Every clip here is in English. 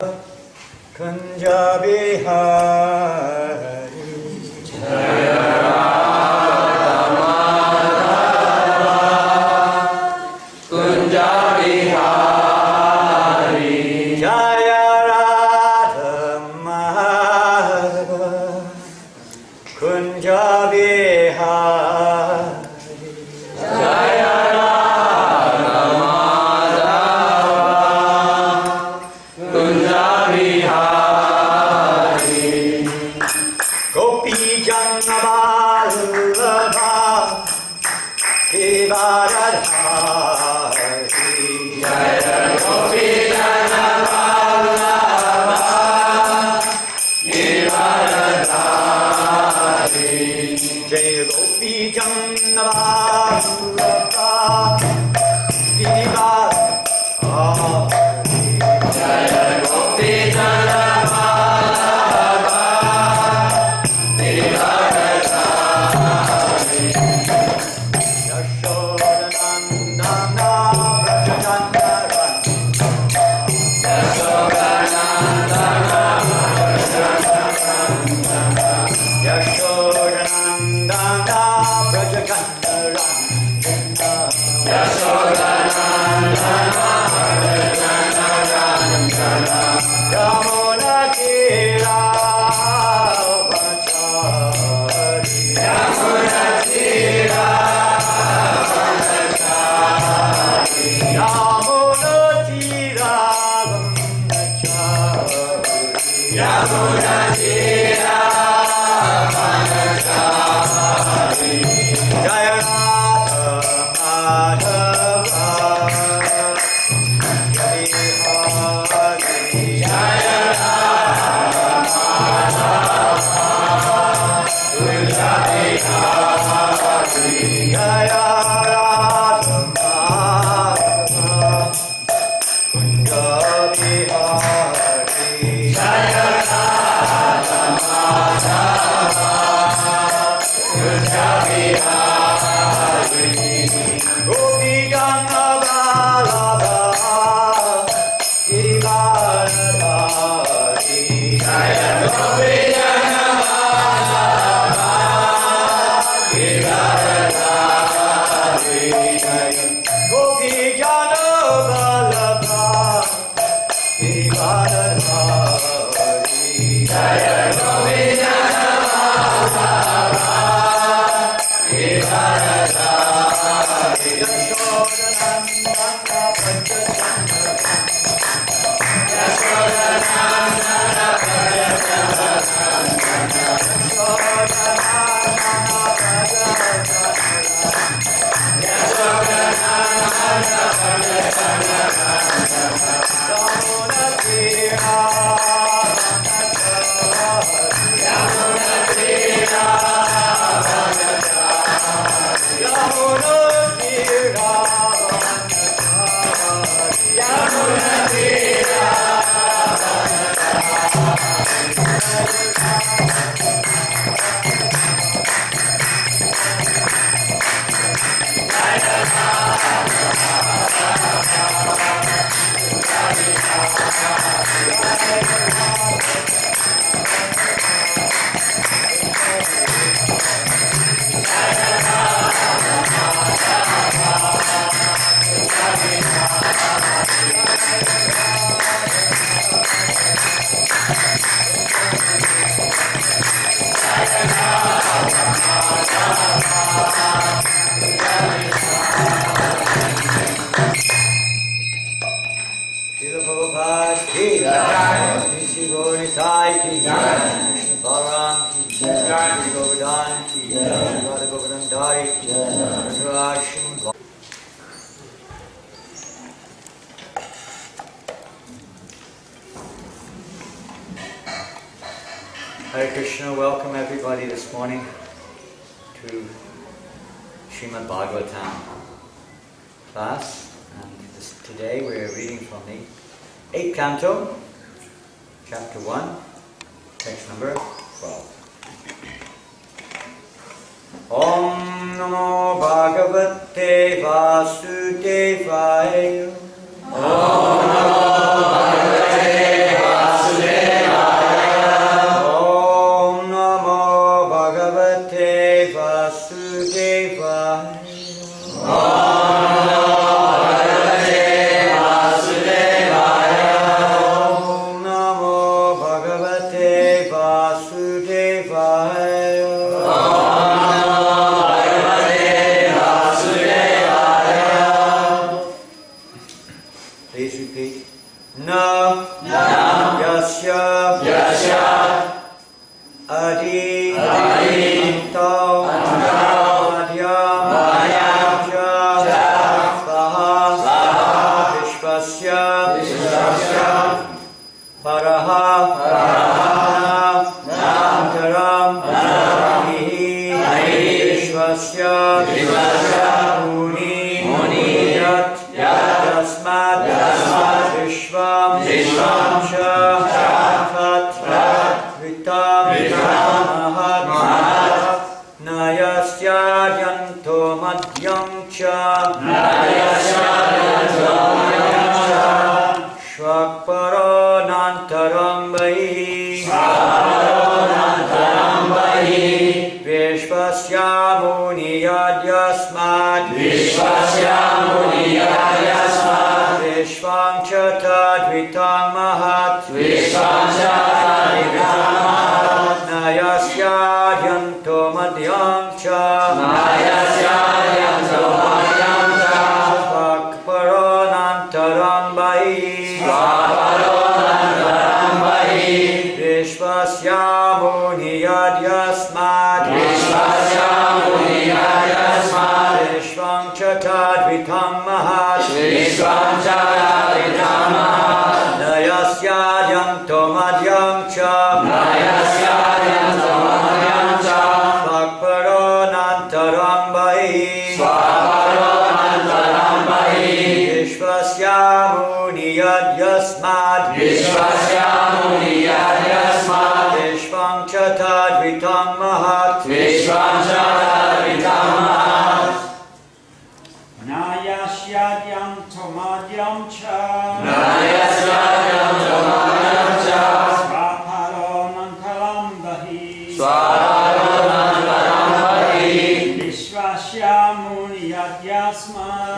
Kunja Bihari Jaya Radha Madhava Kunja Bihari Jaya Radha Madhava Kunja Bihari Gopi Jannavallabha Givaradhari Jaya Gopi Jannavallabha Givaradhari Jaya Gopi Jannavallabha Givaradhari Jaya Gopi Jannavallabha Givaradhari Yashodanandana Brajajandaran Yashodanandana Brajajandaran Yamuna Tira Bachari Yamuna Tira Bachari Yamuna Tira Bachari Yamuna Tira Bachari Jaya Radha Madhava Jaya Radha Madhava Kunja Bihari Jaya Radha Madhava Kunja Bihari Jaya Radha Madhava Kunja Bihari Gopi Jannavallabha Givaradhari Jaya Gopi Jannavallabha Givaradhari Jaya Gopi Jannavallabha Givaradhari Jaya Gopi Jannavallabha Givaradhari Yashodanandana Yashodanandana Srila Prabhupada ki jai, Nisi Gauri Sai ki jai, Krishna Balaram ki jai, Shri Govardhan ki jai, Radha Govardhan Dari ki jai, Rashim. Hare Krishna, welcome everybody this morning to Srimad Bhagavatam class. And today we are reading from the 8th canto, chapter 1, text number 12. Om Namo Bhagavate Vasudevaya. Om Namo Bhagavate Yasya Adi Anto Madhyam Svaha Vishvasya Paraha Antaram Vishvasya Muni Yat Yasmat Vishvam Tat Vitam Mahat Nayasya Yanto Madhyam Cha Shvakparo Nantaram Vahi Vishvasya Muni Yadyasmat Vishvam Cha Tadvitam Mahat Nayasya Yanto Madhyam Cha Shvakparo Nantaram Vahi Vishvasya Muni Yadyasmat Vishvam Cha Tadvitam Mahat Nayasya Yanto Madhyam Cha Shvakparo Nantaram Vahi Vishvasya Muni Yadyasmat Vishvam Cha Tadvitam Mahat Nayasyadhyam tomadyam cha Svaparo nantaram bahi Vishvasya muni yadyasmat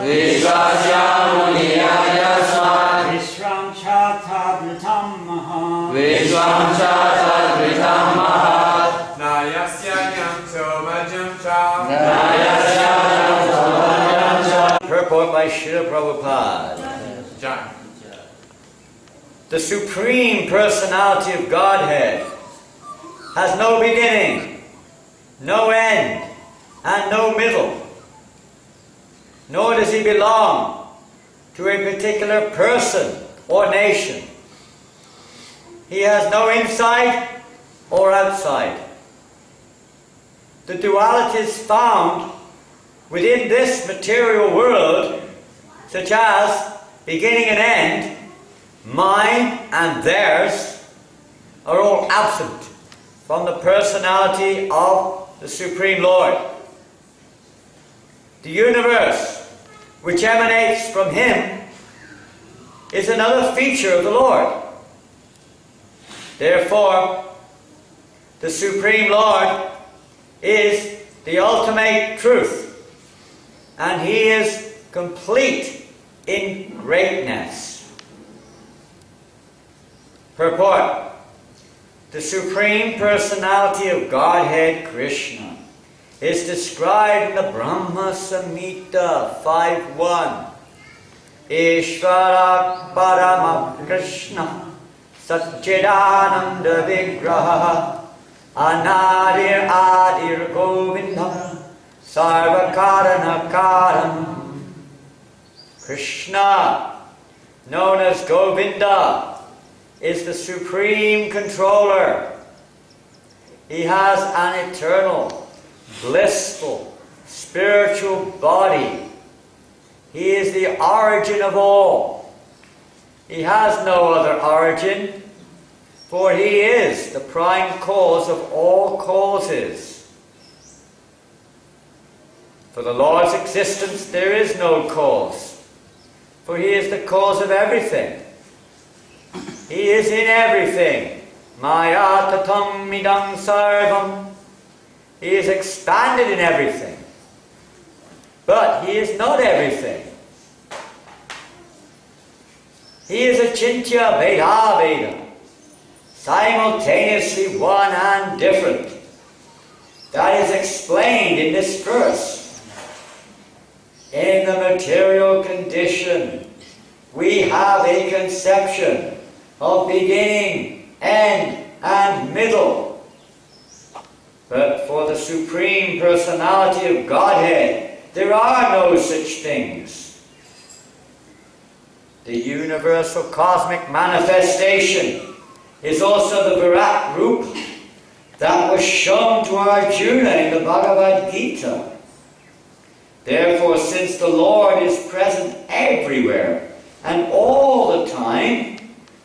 Vishvam cha tadvitam mahat Purport by Srila Prabhupada. The Supreme Personality of Godhead has no beginning, no end, and no middle. Nor does he belong to a particular person or nation. He has no inside or outside. The dualities found within this material world, such as beginning and end, mine and theirs, are all absent from the personality of the Supreme Lord. The universe, which emanates from Him, is another feature of the Lord. Therefore, the Supreme Lord is the ultimate truth, and He is complete in greatness. Purport: the Supreme Personality of Godhead, Krishna, is described in the Brahma Samhita 5.1. Ishvara Parama Krishna Satchidananda Vigraha Anadir Adir Govindam Sarvakaranakaram. Krishna, known as Govinda, is the supreme controller. He has an eternal, blissful, spiritual body. He is the origin of all. He has no other origin, for He is the prime cause of all causes. For the Lord's existence there is no cause, for He is the cause of everything. He is in everything. Maya tatam idam sarvam. He is expanded in everything. But He is not everything. He is achintya veda veda, simultaneously one and different. That is explained in this verse. In the material condition, we have a conception of beginning, end, and middle. But for the Supreme Personality of Godhead, there are no such things. The universal cosmic manifestation is also the Virat Rupa that was shown to Arjuna in the Bhagavad Gita. Therefore, since the Lord is present everywhere and all the time,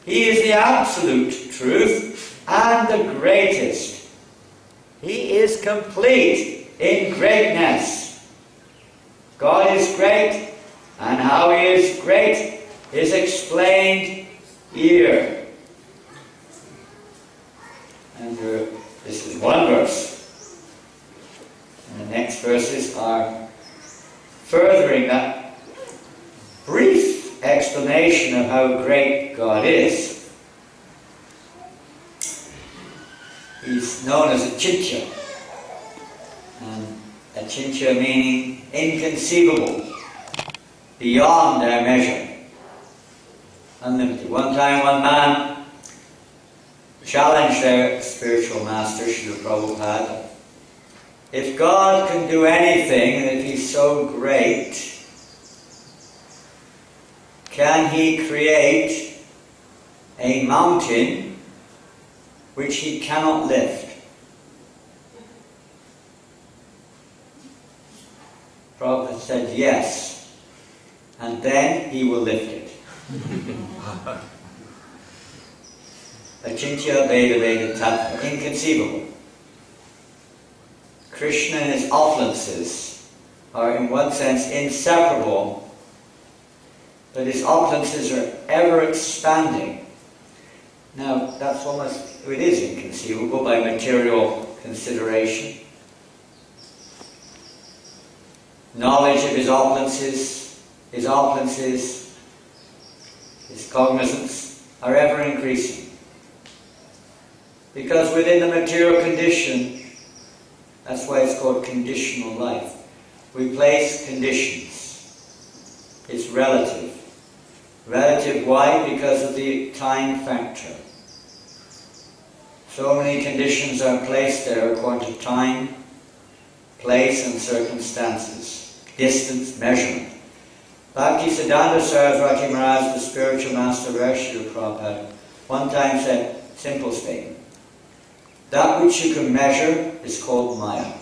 He is the absolute truth and the greatest. He is complete in greatness. God is great, and how He is great is explained here. And this is one verse. And the next verses are furthering that brief explanation of how great God is. He's known as Achintya. And Achintya meaning inconceivable, beyond our measure, unlimited. One time one man challenged their spiritual master, Srila Prabhupada, if God can do anything, and if He's so great, can He create a mountain which He cannot lift? Prabhupada said yes, and then He will lift it. Achintya Veda Veda Tattva, inconceivable. Krishna and His opulences are in one sense inseparable, but His opulences are ever expanding. Now, that's almost, it is inconceivable by material consideration. Knowledge of His opulences, His cognizance are ever increasing. Because within the material condition, that's why it's called conditional life, we place conditions. It's relative. Relative, why? Because of the time factor. So many conditions are placed there according to time, place, and circumstances. Distance, measurement. Bhaktisiddhanta Saraswati Maharaj, the spiritual master of Srila Prabhupada, one time said, simple statement, that which you can measure is called Maya.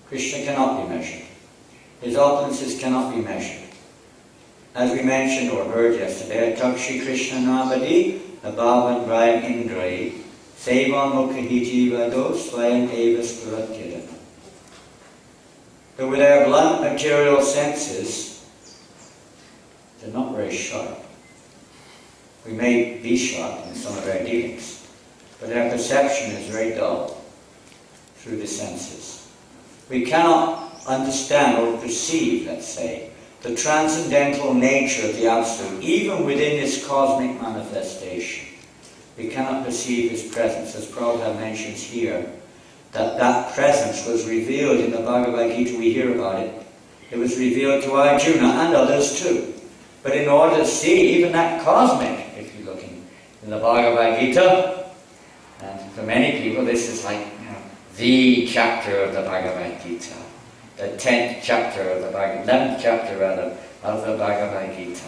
Krishna cannot be measured. His opulences cannot be measured. As we mentioned or heard yesterday, Takshi Krishna Navadi, Abhavan Brayam Indrai, Sevan Mukhahiti Vado, Swayam Eva Spuratyadana. But with our blunt material senses, they're not very sharp. We may be sharp in some of our dealings, but our perception is very dull through the senses. We cannot understand or perceive, let's say, the transcendental nature of the Absolute, even within this cosmic manifestation. We cannot perceive His presence, as Prabhupada mentions here, that presence was revealed in the Bhagavad Gita. We hear about it. It was revealed to Arjuna and others too. But in order to see even that cosmic, if you're looking in the Bhagavad Gita, and for many people this is like the chapter of the Bhagavad Gita, the 10th chapter of the Bhagavad, 11th chapter rather, of the Bhagavad Gita.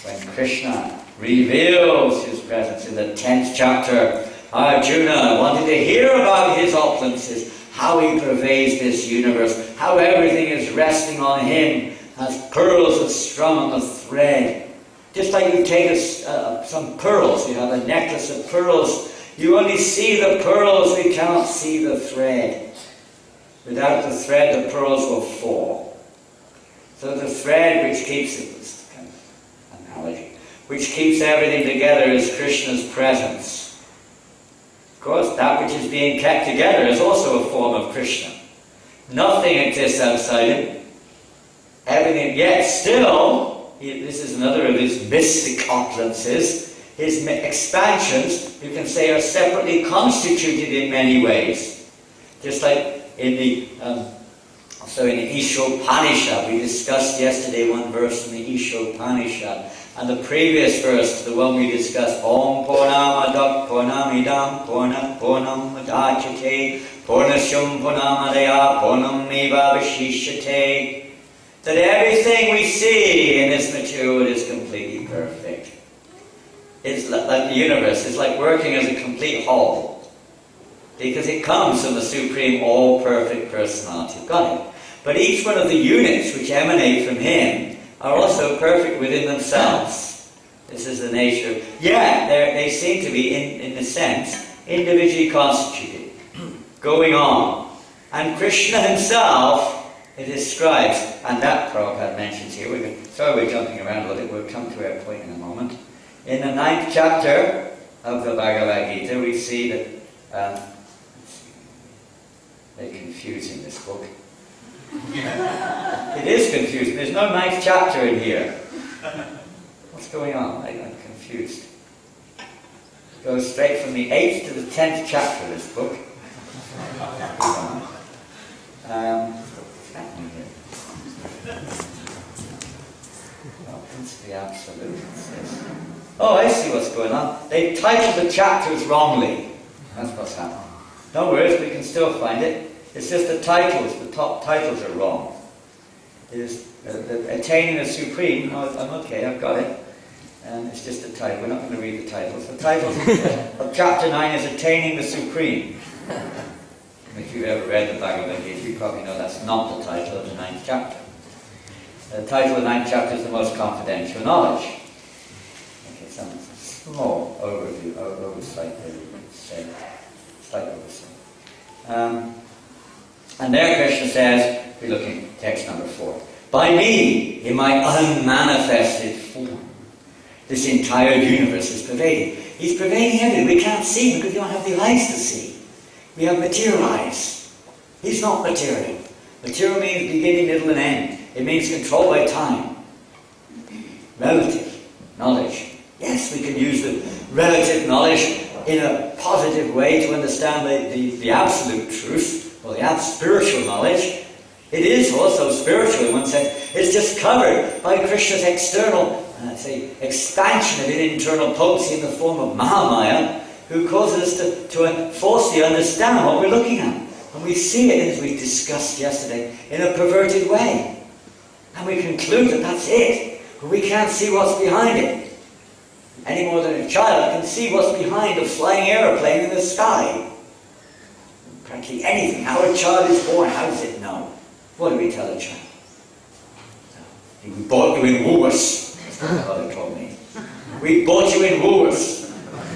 When Krishna reveals His presence in the 10th chapter, Arjuna wanted to hear about His opulences, how He pervades this universe, how everything is resting on Him as pearls are strung on the thread. Just like you take some pearls, you have a necklace of pearls, you only see the pearls, we cannot see the thread. Without the thread, the pearls will fall. So the thread which keeps it, this kind of analogy, which keeps everything together is Krishna's presence. Of course, that which is being kept together is also a form of Krishna. Nothing exists outside Him. Everything, yet still, this is another of His mystic opulences, His expansions, you can say, are separately constituted in many ways. Just like in the Ishopanishad, we discussed yesterday one verse in the Ishopanishad, And the previous verse to the one we discussed, Om Purnamadak Purnamidam Purnam Madachate Purnashum Purnamadaya Purnam Meva Vishishyate, that everything we see in this material world is completely perfect. It's like the universe, it's like working as a complete whole, because it comes from the Supreme All-Perfect Personality of God. But each one of the units which emanate from Him are also perfect within themselves. This is the nature. Yeah, they seem to be, in a sense, individually constituted, going on. And Krishna himself, it describes, and that Prabhupada mentions here, we're jumping around a little bit, we'll come to our point in a moment. In the 9th chapter of the Bhagavad Gita, we see that, they're confusing this book. It is confusing. There's no 9th chapter in here. What's going on? I'm confused. It goes straight from the 8th to the 10th chapter of this book. What's happening here? Principally absolute, it says. Oh, I see what's going on. They titled the chapters wrongly. That's what's happening. No worries, we can still find it. It's just the titles, the top titles are wrong. It is Attaining the Supreme. Oh, I'm okay, I've got it. And it's just a title. We're not going to read the titles. The title of chapter 9 is Attaining the Supreme. If you've ever read the Bhagavad Gita, you probably know that's not the title of the 9th chapter. The title of the 9th chapter is The Most Confidential Knowledge. Okay, some small overview, oversight, slight oversight. And there Krishna says, we're looking at text number 4, by me, in my unmanifested form, this entire universe is pervaded. He's pervading everything. We can't see him because we don't have the eyes to see. We have material eyes. He's not material. Material means beginning, middle, and end. It means controlled by time. Relative knowledge. Yes, we can use the relative knowledge in a positive way to understand the absolute truth, or the spiritual knowledge. It is also spiritual in one sense. It's just covered by Krishna's external, expansion of an internal potency in the form of Mahamaya, who causes us to falsely understand what we're looking at. And we see it, as we discussed yesterday, in a perverted way. And we conclude that that's it. But we can't see what's behind it. Any more than a child can see what's behind a flying aeroplane in the sky. Practically anything. How a child is born, how does it know? What do we tell a child? We bought you in Woolworths. That's what my father told me. We bought you in Woolworths.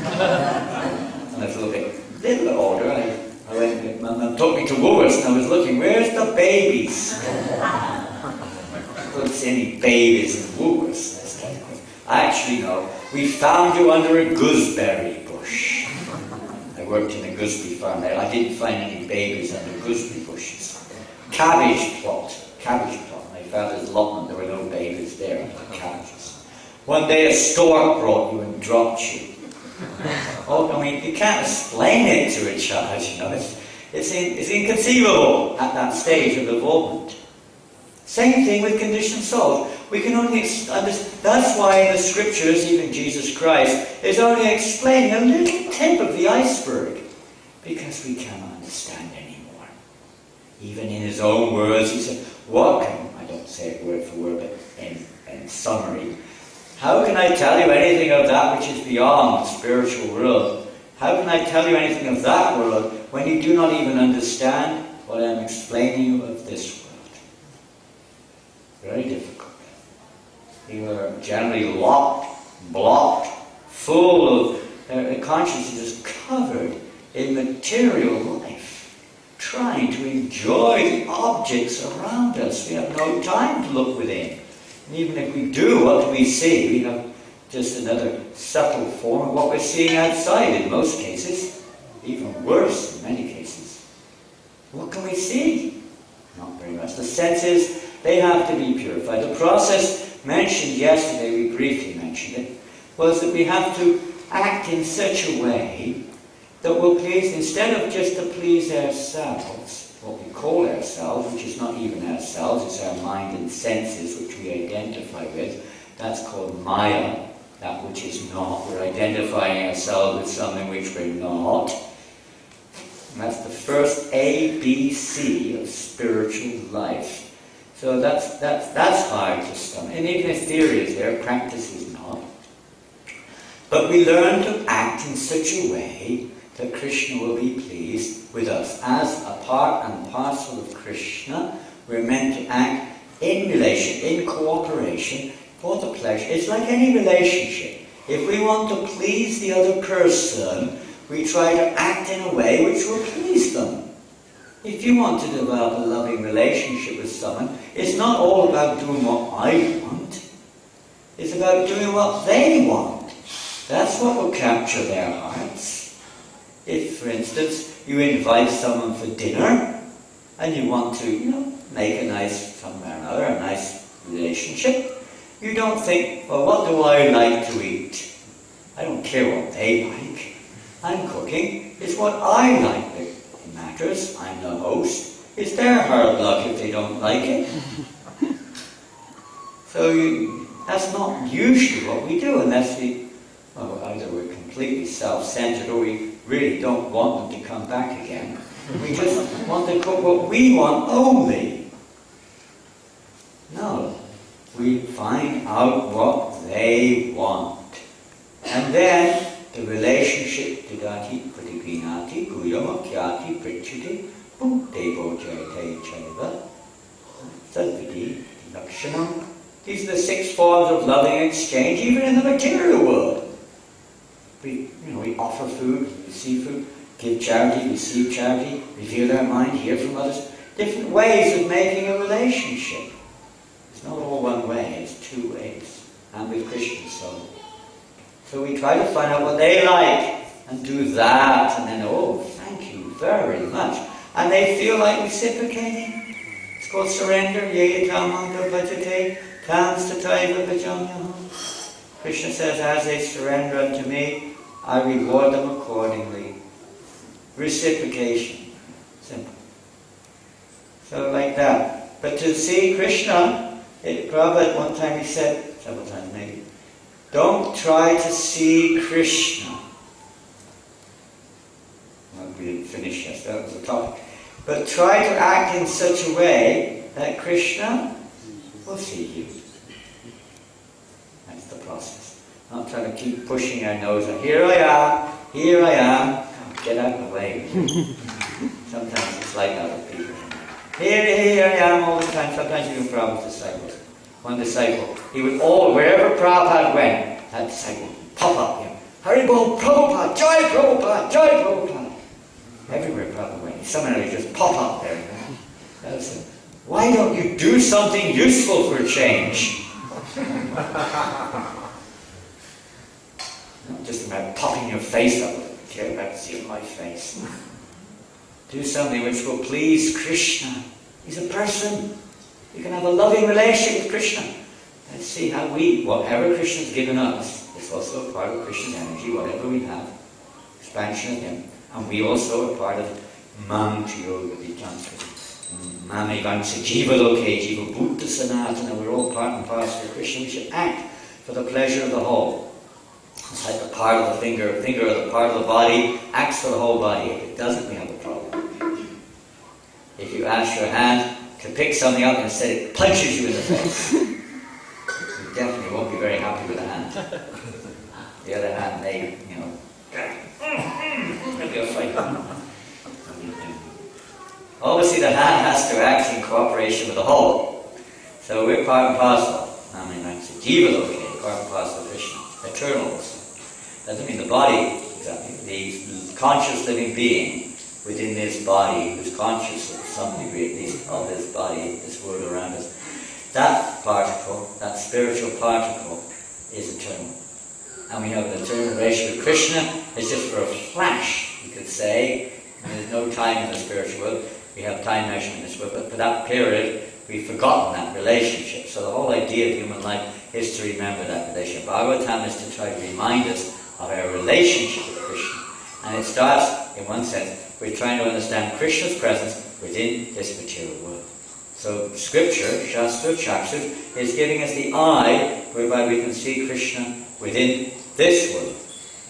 And I was a little bit older. I went, Mum took me to Woolworths and I was looking, where's the babies? I couldn't see any babies in Woolworths. I actually know. We found you under a gooseberry bush. I worked in a gooseberry farm there. I didn't find any babies under gooseberry bushes. Cabbage plot. My father's allotment, there were no babies there, cabbages. One day a stork brought you and dropped you. Oh, I mean, you can't explain it to a child, you know. It's inconceivable at that stage of development. Same thing with conditioned souls. We can only understand. That's why in the scriptures, even Jesus Christ is only explaining a little tip of the iceberg, because we cannot understand anymore. Even in his own words, he said, what can, I don't say it word for word, but in summary, how can I tell you anything of that which is beyond the spiritual world? How can I tell you anything of that world when you do not even understand what I'm explaining you of this world? Very difficult. You are generally locked, blocked, full of consciousness is covered in material life, trying to enjoy the objects around us. We have no time to look within. And even if we do, what do we see? We have just another subtle form of what we're seeing outside in most cases, even worse in many cases. What can we see? Not very much. The senses, they have to be purified. The process mentioned yesterday, we briefly mentioned it, was that we have to act in such a way that will please, instead of just to please ourselves, what we call ourselves, which is not even ourselves, it's our mind and senses which we identify with, That's called Maya, that which is not. We're identifying ourselves with something which we're not. And that's the first ABC of spiritual life. So that's hard to stomach. And even if theory is there, practice is not. But we learn to act in such a way that Krishna will be pleased with us. As a part and parcel of Krishna, we're meant to act in relation, in cooperation, for the pleasure. It's like any relationship. If we want to please the other person, we try to act in a way which will please them. If you want to develop a loving relationship with someone, it's not all about doing what I want. It's about doing what they want. That's what will capture their hearts. If, for instance, you invite someone for dinner, and you want to, make a nice, somewhere or another, a nice relationship, you don't think, well, what do I like to eat? I don't care what they like. I'm cooking. It's what I like that matters. I'm the host. It's their hard luck if they don't like it. So that's not usually what we do unless either we're completely self-centered or we really don't want them to come back again. We just want to cook what we want only. No. We find out what they want. And then the relationship Didati Pratigrinati Guyamakyati Prichiti Devo Jayate Chaiva Sadvidi Lakshanam. These are the 6 forms of loving exchange, even in the material world. We offer food, receive food, give charity, receive charity, reveal our mind, hear from others. Different ways of making a relationship. It's not all one way, it's 2 ways. And with Krishna, so we try to find out what they like and do that, and then, thank you very much. And they feel like reciprocating. It's called surrender. Krishna says, as they surrender unto me, I reward them accordingly. Reciprocation. Simple. So like that. But to see Krishna, Prabhupada one time he said, several times maybe, don't try to see Krishna. Well, we didn't finish yet, that was the topic. But try to act in such a way that Krishna will see you. That's the process. Not trying to keep pushing our nose and here I am. Oh, get out of the way. Sometimes it's like that with people. Here I am all the time. Sometimes even Prabhupada's disciples. One disciple, he would wherever Prabhupada went, that disciple would pop up. Haribol Prabhupada, Jai Prabhupada, Jai Prabhupada. Everywhere Prabhupada went, somehow he'd just pop up there. That was it. Why don't you do something useful for a change? Not just about popping your face up. Care about seeing my face. Do something which will please Krishna. He's a person. You can have a loving relationship with Krishna. Let's see how whatever Krishna's given us, is also a part of Krishna's energy, whatever we have, expansion of Him. And we also are part of Mam Yoga Vijansari. Mame Vansa Jiva Loke Jiva Bhuta Sanatana. We're all part and parcel of Krishna. We should act for the pleasure of the whole. It's like the part of the finger of the part of the body acts for the whole body. If it doesn't, we have a problem. If you ask your hand to pick something up and instead it punches you in the face, you definitely won't be very happy with the hand. The other hand may, maybe a fight. Obviously the hand has to act in cooperation with the whole. So we're part and parcel. I mean, that's a jiva loke, part and parcel of Krishna. Eternal also. Doesn't mean the body, exactly. The conscious living being within this body, who's conscious of some degree at least of this body, this world around us, that particle, that spiritual particle, is eternal. And we have an eternal relationship with Krishna. It's just for a flash, you could say. And there's no time in the spiritual world. We have time measurement in this world, but for that period, we've forgotten that relationship. So the whole idea of human life is to remember that relationship. Bhagavatam is to try to remind us of our relationship with Krishna. And it starts, in one sense, with trying to understand Krishna's presence within this material world. So scripture, Shastra, Chakshas, is giving us the eye whereby we can see Krishna within this world.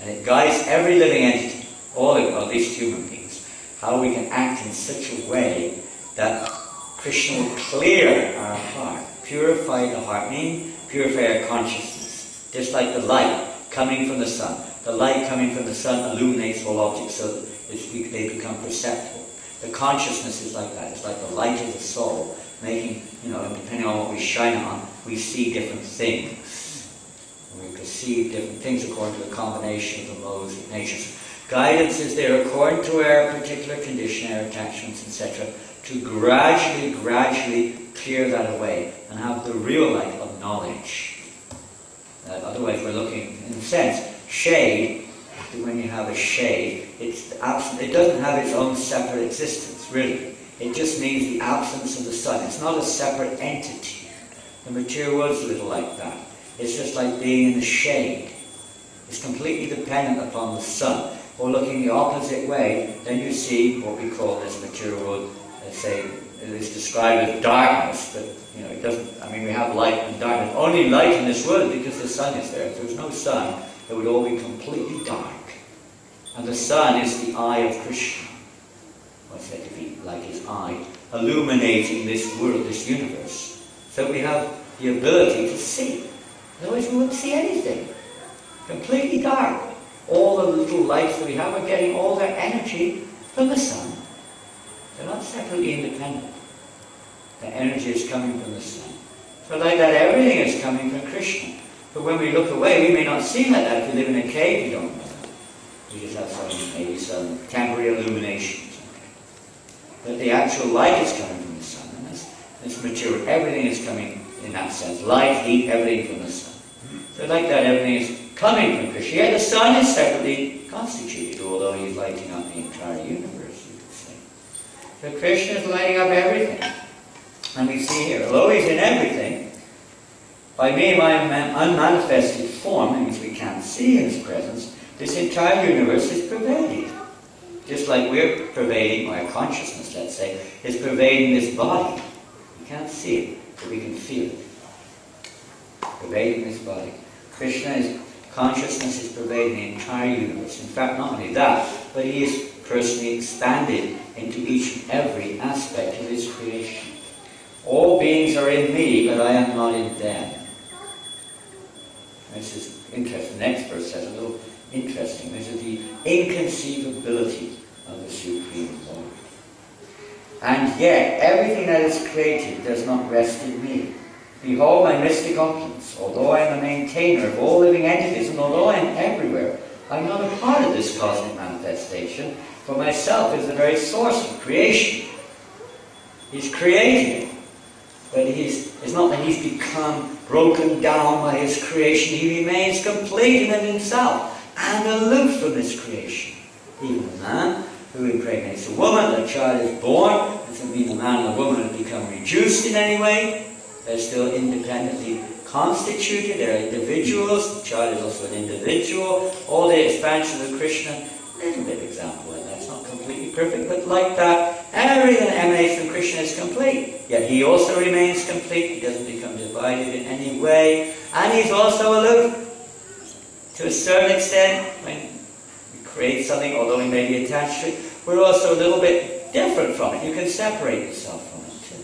And it guides every living entity, all of, at least human beings, how we can act in such a way that Krishna will clear our heart, purify the heart, meaning purify our consciousness. Just like the light coming from the sun. The light coming from the sun illuminates all objects so that they become perceptible. The consciousness is like that. It's like the light of the soul, making, depending on what we shine on, we see different things. We perceive different things according to the combination of the modes of nature. So guidance is there according to our particular condition, our attachments, etc., to gradually clear that away and have the real light of knowledge. Otherwise we're looking, in a sense, shade. When you have a shade, it's absent. It doesn't have its own separate existence, really. It just means the absence of the sun. It's not a separate entity. The material world is a little like that. It's just like being in the shade. It's completely dependent upon the sun. Or looking the opposite way, then you see what we call this material world. Let's say it is described as darkness, but it doesn't. We have light and darkness. Only light in this world because the sun is there. If there was no sun, it would all be completely dark. And the sun is the eye of Krishna. What's said to be like his eye, illuminating this world, this universe. So we have the ability to see. Otherwise we wouldn't see anything. Completely dark. All the little lights that we have are getting all their energy from the sun. They're not separately independent. The energy is coming from the sun. So like that, everything is coming from Krishna. But when we look away, we may not see like that. If we live in a cave, we don't know that. We just have maybe some temporary illuminations. But the actual light is coming from the sun. And this material, everything is coming in that sense. Light, heat, everything from the sun. So like that, everything is coming from Krishna. Yet the sun is separately constituted, although he's lighting up the entire universe, you could say. So Krishna is lighting up everything. And we see here, although he's in everything, by me, my unmanifested form, that means we can't see his presence, this entire universe is pervaded. Just like we're pervading, or our consciousness, let's say, is pervading this body. We can't see it, but we can feel it. Pervading this body. Krishna's consciousness is pervading the entire universe. In fact, not only that, but he is personally expanded into each and every aspect of his creation. All beings are in me, but I am not in them. This is interesting. The next verse says a little interesting. This is the inconceivability of the Supreme Lord. And yet, everything that is created does not rest in me. Behold my mystic opulence. Although I am a maintainer of all living entities, and although I am everywhere, I am not a part of this cosmic manifestation, for myself is the very source of creation. He's creating it. But it's not that he's become broken down by his creation. He remains complete in himself and aloof from this creation. Even a man who impregnates a woman, a child is born, doesn't mean the man and the woman have become reduced in any way. They're still independently constituted. They're individuals. The child is also an individual. All the expansion of Krishna, a little bit of example like that. It's not completely perfect, but like that, everything that emanates from Krishna is complete. Yet he also remains complete. He doesn't become divided in any way. And he's also aloof. To a certain extent, when we create something, although we may be attached to it, we're also a little bit different from it. You can separate yourself from it too.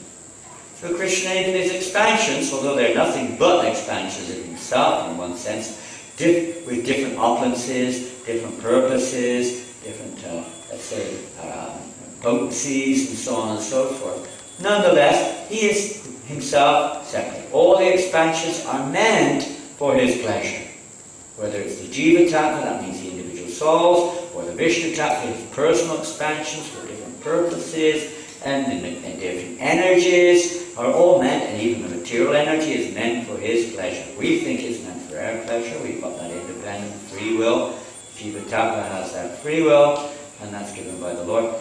So Krishna, in his expansions, although they're nothing but expansions of himself in one sense, with different opulences, different purposes, different, potencies, and so on and so forth. Nonetheless, he is himself separate. All the expansions are meant for his pleasure. Whether it's the Jiva Tattva, that means the individual souls, or the Vishnu Tattva, his personal expansions for different purposes, and different energies are all meant, and even the material energy is meant for his pleasure. We think it's meant for our pleasure. We've got that independent free will. Jiva Tattva has that free will, and that's given by the Lord.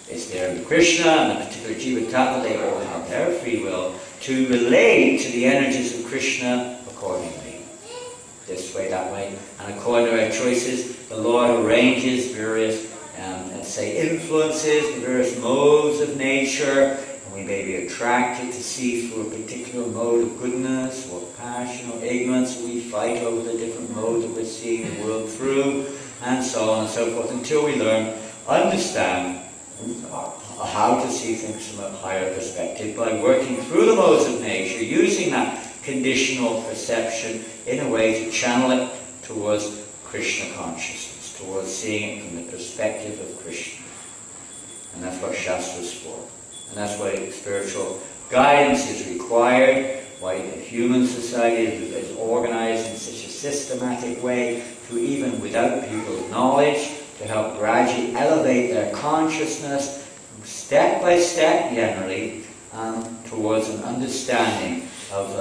It's there in Krishna and the particular Jiva Tattva. They all have their free will to relate to the energies of Krishna accordingly. This way, that way. And according to our choices, the Lord arranges various, influences, the various modes of nature, We may be attracted to see through a particular mode of goodness or passion or ignorance. We fight over the different modes that we're seeing the world through, and so on and so forth, until we understand how to see things from a higher perspective by working through the modes of nature, using that conditional perception in a way to channel it towards Krishna consciousness, towards seeing it from the perspective of Krishna. And that's what Shastra is for. And that's why spiritual guidance is required, why the human society is organized in such a systematic way to, even without people's knowledge, to help gradually elevate their consciousness, step by step generally, towards an understanding of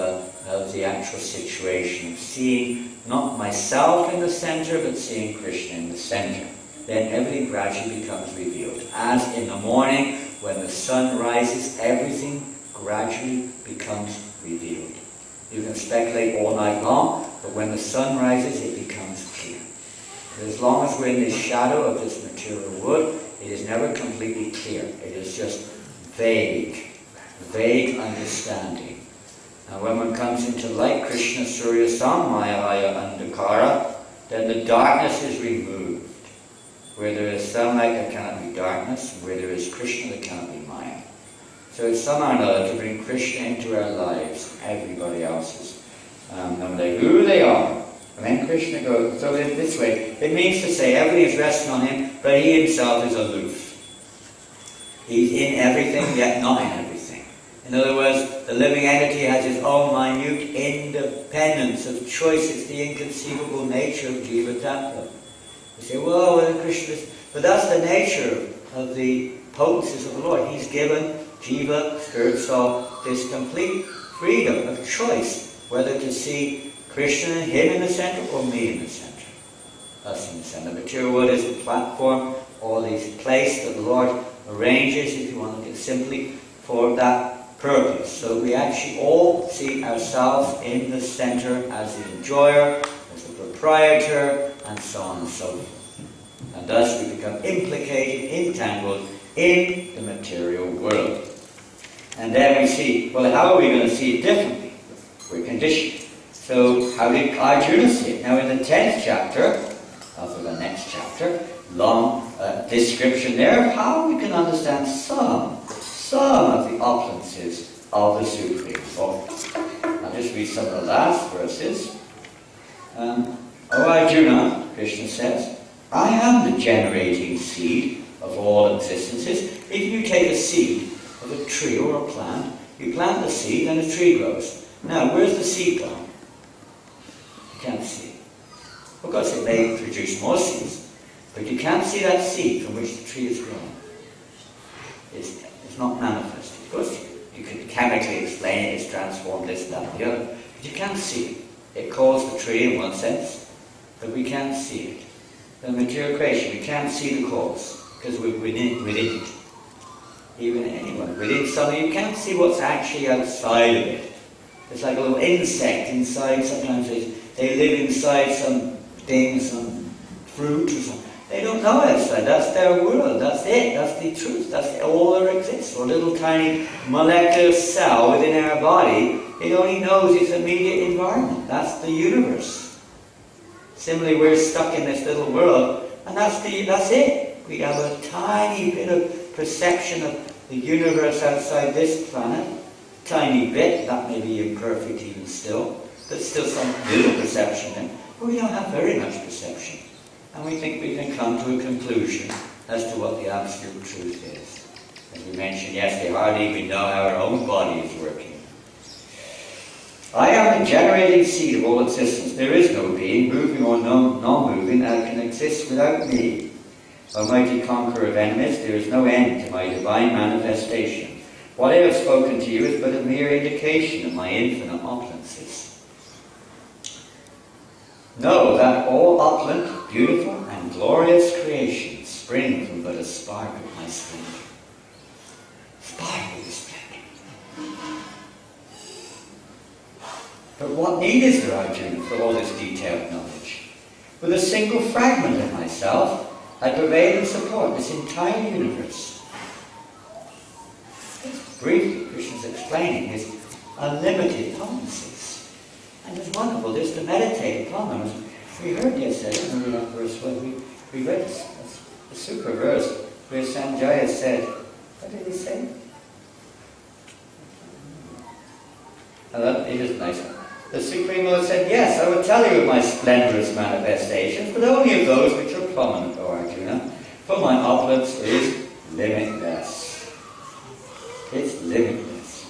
the actual situation, of seeing not myself in the center, but seeing Krishna in the center. Then everything gradually becomes revealed. As in the morning, when the sun rises, everything gradually becomes revealed. You can speculate all night long, but when the sun rises, it becomes clear. But as long as we're in the shadow of this material wood, it is never completely clear. It is just vague understanding. And when one comes into light, Krishna Surya Samaya Andhakara, then the darkness is removed. Where there is sunlight, there cannot be darkness. And where there is Krishna, there cannot be Maya. So it's somehow or another to bring Krishna into our lives, everybody else's, no matter who they are. And then Krishna goes, so in this way, it means to say everybody is resting on him, but he himself is aloof. He's in everything, yet not in everything. In other words, the living entity has his own minute independence of choice. It's the inconceivable nature of Jiva Tattva. You say, well, Krishna is... But that's the nature of the potencies of the Lord. He's given Jiva, spirit soul, this complete freedom of choice, whether to see Krishna and him in the center or me in the center. Us in the center. The material world is a platform, or the place that the Lord arranges, if you want to look at it simply, for that purpose. So we actually all see ourselves in the center as the enjoyer, as the proprietor, and so on and so forth. And thus we become implicated, entangled in the material world. And then we see, well, how are we going to see it differently? We're conditioned. So how did Arjuna see it? Now in the 10th chapter, of the next chapter, long description there of how we can understand some of the opulences of the Supreme. So I'll just read some of the last verses. O Arjuna, Krishna says, I am the generating seed of all existences. If you take a seed of a tree or a plant, you plant the seed and a tree grows. Now, where's the seed gone? You can't see it. Of course, it may produce more seeds, but you can't see that seed from which the tree is grown. It's not manifest. Of course, you can chemically explain it, it's transformed this, that, and the other, but you can't see it. It caused the tree in one sense, but we can't see it. The material creation, we can't see the cause, because we're within it. Even anyone, within something, you can't see what's actually outside of it. It's like a little insect inside, sometimes they live inside some thing, some fruit or something. They don't know outside, that's their world, that's it, that's the truth, that's all there exists. Or a little tiny molecular cell within our body, it only knows its immediate environment, that's the universe. Similarly, we're stuck in this little world, and that's it. We have a tiny bit of perception of the universe outside this planet, tiny bit, that may be imperfect even still, but still some little perception in it. But we don't have very much perception. And we think we can come to a conclusion as to what the absolute truth is. As we mentioned yesterday, hardly even know how our own body is working. I am the generating seed of all existence. There is no being, moving or non-moving, that can exist without me. Almighty conqueror of enemies, there is no end to my divine manifestation. What I have spoken to you is but a mere indication of my infinite opulences. Know that all opulent, beautiful, and glorious creations spring from but a spark of my splendor. Spark of the splendor. But what need is there, Arjuna, for all this detailed knowledge? With a single fragment of myself, I pervade and support this entire universe. Briefly, Krishna's explaining his unlimited potencies. And it's wonderful just to meditate upon them. As we heard yesterday, remember that verse where we read the Sukha verse where Sanjaya said, what did he say? It is nice. The Supreme Lord said, yes, I will tell you of my splendorous manifestations, but only of those which are prominent, O Arjuna, for my opulence is limitless. It's limitless.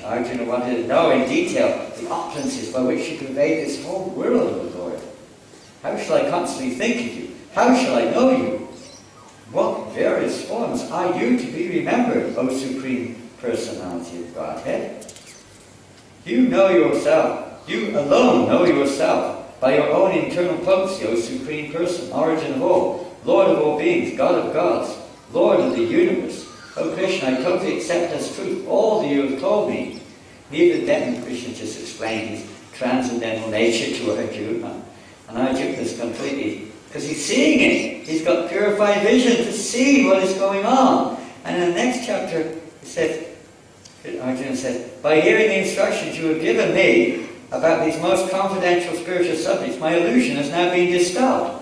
Arjuna wanted to know in detail the opulences by which you pervade this whole world, O Lord. How shall I constantly think of you? How shall I know you? What various forms are you to be remembered, O Supreme Personality of Godhead? You know yourself. You alone know yourself by your own internal potency, O Supreme Person, origin of all, Lord of all beings, God of gods, Lord of the universe. O Krishna, I totally accept as truth all that you have told me. Neither then, Krishna just explained his transcendental nature to Arjuna. And Arjuna is completely, because he's seeing it. He's got purified vision to see what is going on. And in the next chapter, Arjuna says, by hearing the instructions you have given me about these most confidential spiritual subjects, my illusion has now been dispelled.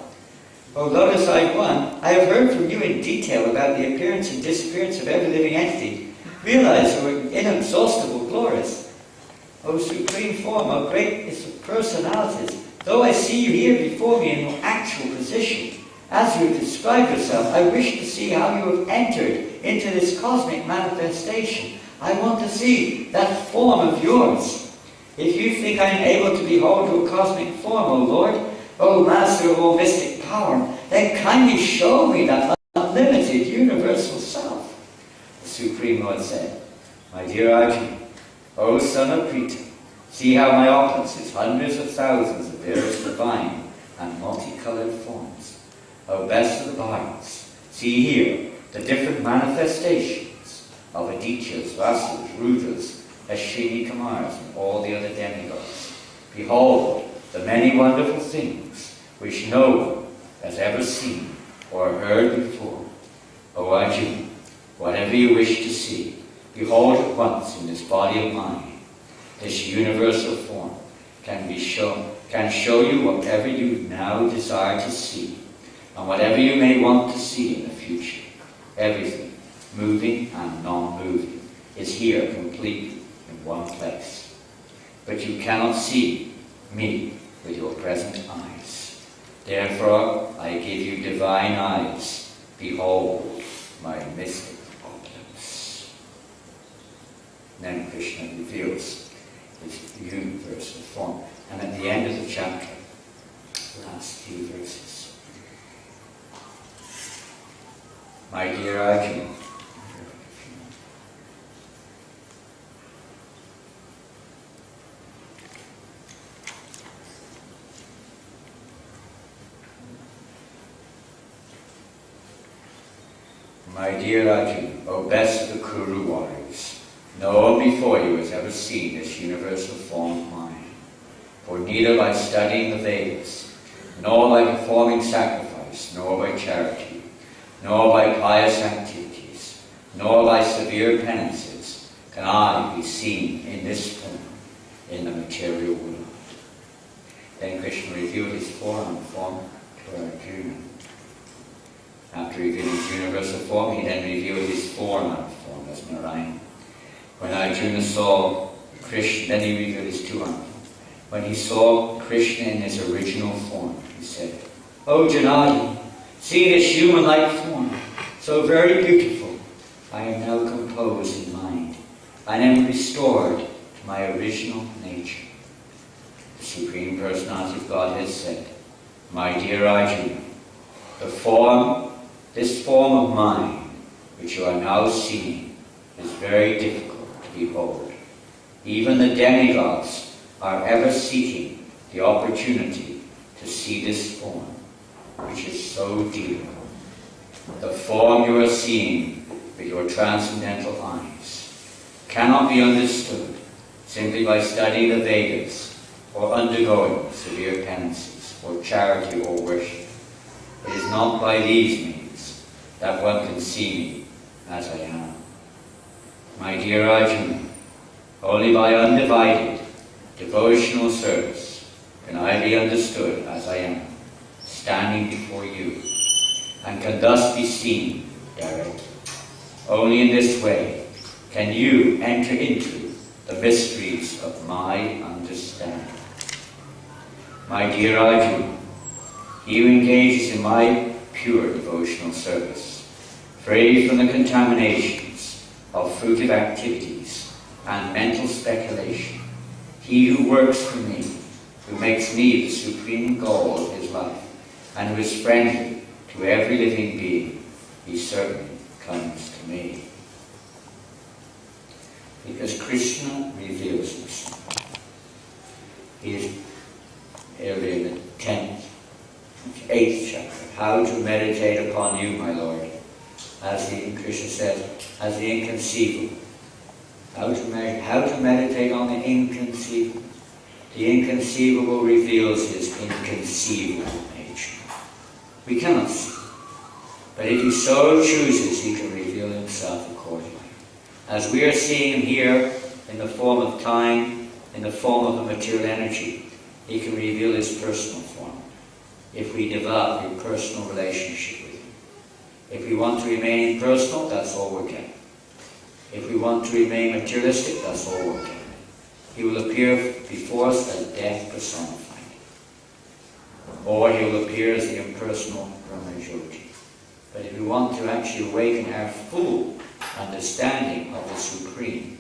O Lotus-eyed One, I have heard from you in detail about the appearance and disappearance of every living entity. Realize your inexhaustible glories. O Supreme Form, O greatest of personalities, though I see you here before me in your actual position, as you have described yourself, I wish to see how you have entered into this cosmic manifestation. I want to see that form of yours. If you think I am able to behold your cosmic form, O Lord, O Master of all mystic power, then kindly show me that unlimited universal self. The Supreme Lord said, my dear Arjuna, O son of Prita, see how my opulence is hundreds of thousands of various divine and multicolored forms. O best of the bodies, see here the different manifestations of Adityas, Vasus, Rudras, Ashini Kumars, and all the other demigods. Behold the many wonderful things which no one has ever seen or heard before. O Arjuna, whatever you wish to see, behold at once in this body of mine. This universal form can show you whatever you now desire to see, and whatever you may want to see in the future. Everything, moving and non-moving, is here completely in one place. But you cannot see me with your present eyes. Therefore, I give you divine eyes. Behold my mystic opulence. Then Krishna reveals his universal form. And at the end of the chapter, last few verses, my dear Arjuna, my dear Arjuna, O best of the Kuru warriors, no one before you has ever seen this universal form of mine. For neither by studying the Vedas, nor by performing sacrifice, nor by charity, nor by pious activities, nor by severe penances, can I be seen in this form in the material world. Then Krishna revealed his form to Arjuna. After revealing his universal form, he then revealed his four-armed form as Narayana. When Arjuna saw Krishna, then he revealed his two-armed form. When he saw Krishna in his original form, he said, O Janardana, see this human-like form, so very beautiful. I am now composed in mind, and am restored to my original nature. The Supreme Personality of Godhead said, my dear Arjuna, this form of mine, which you are now seeing, is very difficult to behold. Even the demigods are ever seeking the opportunity to see this form, which is so dear. The form you are seeing with your transcendental eyes cannot be understood simply by studying the Vedas or undergoing severe penances or charity or worship. It is not by these means that one can see me as I am. My dear Arjuna, only by undivided devotional service can I be understood as I am, standing before you, and can thus be seen directly. Only in this way can you enter into the mysteries of my understanding. My dear Arjuna, he who engages in my pure devotional service, free from the contaminations of fruitive activities and mental speculation, he who works for me, who makes me the supreme goal of his life, and who is friendly to every living being, he certainly comes to me. Because Krishna reveals himself. He is earlier in the 10th, 8th chapter, how to meditate upon you, my Lord. As Krishna said, as the inconceivable. How to meditate on the inconceivable. The inconceivable reveals his inconceivable nature. We cannot see. But if he so chooses, he can reveal himself accordingly. As we are seeing him here in the form of time, in the form of a material energy, he can reveal his personal form if we develop a personal relationship with him. If we want to remain impersonal, that's all we're getting. If we want to remain materialistic, that's all we're getting. He will appear before us as death personified. Or he will appear as the impersonal Brahma-Jyoti. But if we want to actually awaken our full understanding of the Supreme,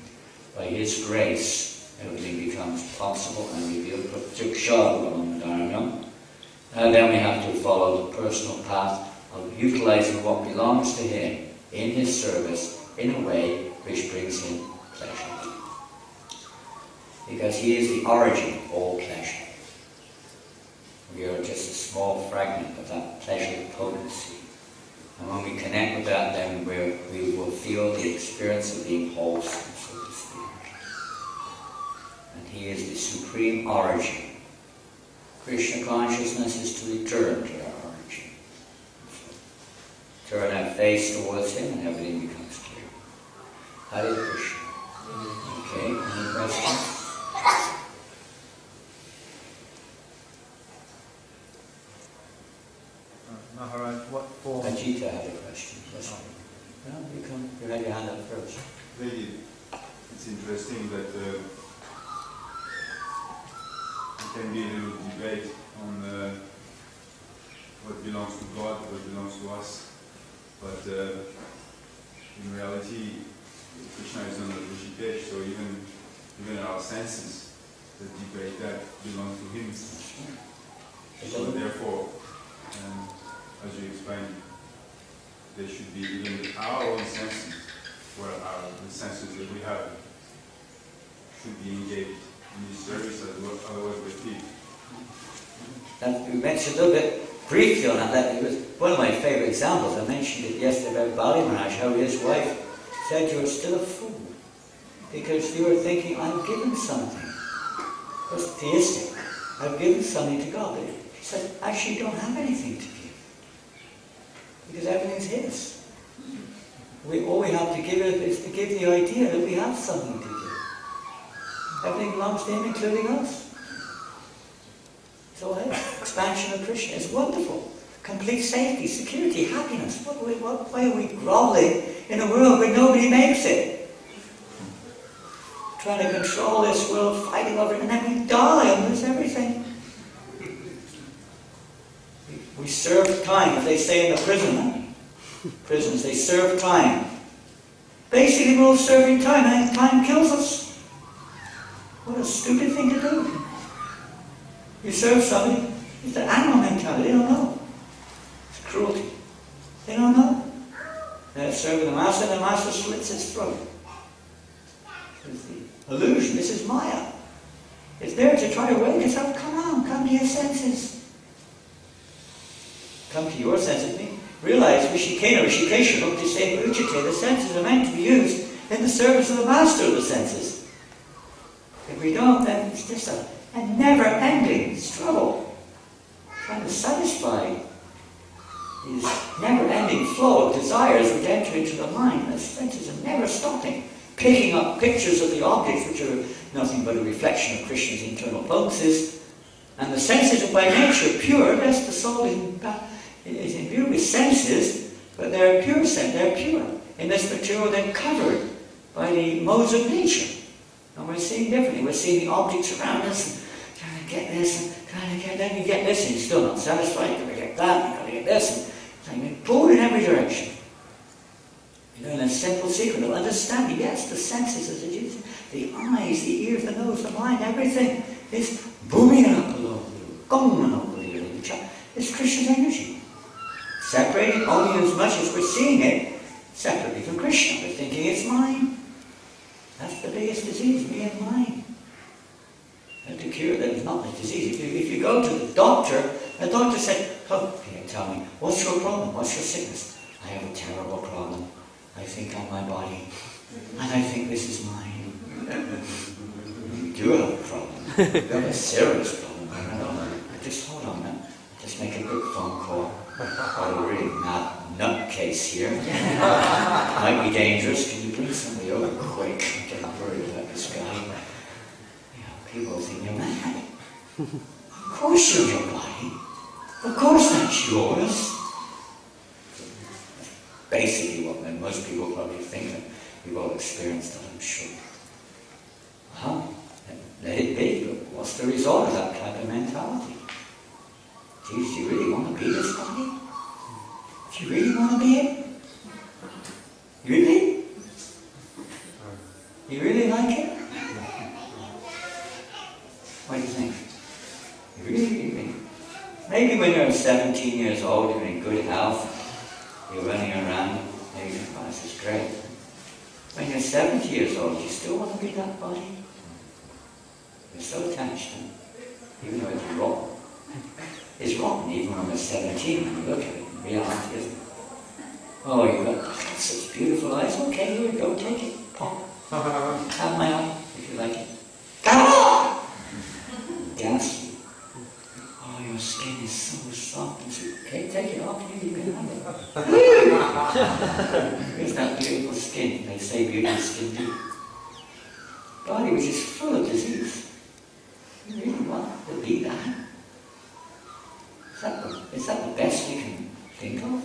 by his grace, everything becomes possible and revealed. Then we have to follow the personal path of utilizing what belongs to him in his service in a way which brings him pleasure. Because he is the origin of all pleasure. We are just a small fragment of that pleasure potency. And when we connect with that, then we will feel the experience of being wholesome, so to speak. And he is the supreme origin. Krishna consciousness is to return to our origin. So, turn our face towards him and everything becomes clear. Hare Krishna. Okay, any questions? Maharaj, what form? Ajita had a question. Yes. No, you had your hand up first. Maybe it's interesting that there can be a little debate on what belongs to God, what belongs to us. But in reality, Krishna is on the Rishikesh, so even our senses, the debate that belongs to him. So therefore, as you explained, there should be even our own senses, where the senses that we have should be engaged in this service, otherwise we feel. And we mentioned a little bit briefly on that. It was one of my favourite examples. I mentioned it yesterday about Bali Maharaj, how his wife said you were still a fool because you were thinking, I've given something. It was theistic. I've given something to God. But she said, actually, you don't have anything to give. Because everything's his. All we have to give is to give the idea that we have something to give. Everything belongs to him, including us. So expansion of Krishna is wonderful. Complete safety, security, happiness. Why are we groveling in a world where nobody makes it? Trying to control this world, fighting over it, and then we die and lose everything. We serve time, as they say in the prisons, they serve time. Basically, we're all serving time, and time kills us. What a stupid thing to do. You serve somebody, it's an animal mentality, they don't know. It's cruelty. They don't know. They're serving the master, and the master slits his throat. It's the illusion, this is Maya. It's there to try to wake us up. Come to your senses. Come to your senses. Realize Rishikesha looked to say, the senses are meant to be used in the service of the master of the senses. If we don't, then it's just a never-ending struggle trying to satisfy This never-ending flow of desires which enter into the mind. The senses are never stopping, picking up pictures of the objects which are nothing but a reflection of Krishna's internal potencies. And the senses are by nature pure. Yes, the soul is imbued with senses, but they're pure sense. They're pure. In this material, they're covered by the modes of nature. And we're seeing differently. We're seeing the objects around us and trying to get this and trying to get, then you get this and you're still not satisfied. You've got to get that, you've got to get this. And you're pulled in every direction. You know, in a simple secret of understanding, yes, the senses as it is, the eyes, the ears, the nose, the mind, everything is booming up below you, going up below you. It's Krishna's energy. Separating only as much as we're seeing it separately from Krishna. We're thinking it's mine. That's the biggest disease, me and mine. And to cure that is not a disease. If you go to the doctor said, oh, here, tell me, what's your problem? What's your sickness? I have a terrible problem. I think I'm my body. And I think this is mine. You do have a problem. You have a serious problem. I don't know. Just hold on a minute. Just make a quick phone call. Got a really nutcase here. Might be dangerous. Can you bring somebody over quick? I'm getting worried about this guy. You know, people think you're mad. Of course you're your body. Of course that's yours. Basically what most people probably think that we've all experienced that, I'm sure. Well, let it be, but what's the result of that type of mentality? Geez, do you really want to be this body? Do you really want to be it? Really? You really like it? What do you think? You really? Maybe when you're 17 years old, you're in good health, you're running around, maybe you think, oh, this is great. When you're 70 years old, you still want to be that body? You're so attached to it, even though it's wrong. It's rotten even when we're 17 when you look at it in reality, isn't it? Oh, you've got such beautiful eyes. Okay, here you go, take it. Pop. Have my eye, if you like it. Ah! Ghastly. Oh, your skin is so soft and sweet. Okay, take it off, you can have it. Here's that beautiful skin. They say beautiful skin deep. Body which is full of disease. You really want to be that? Is that the best we can think of?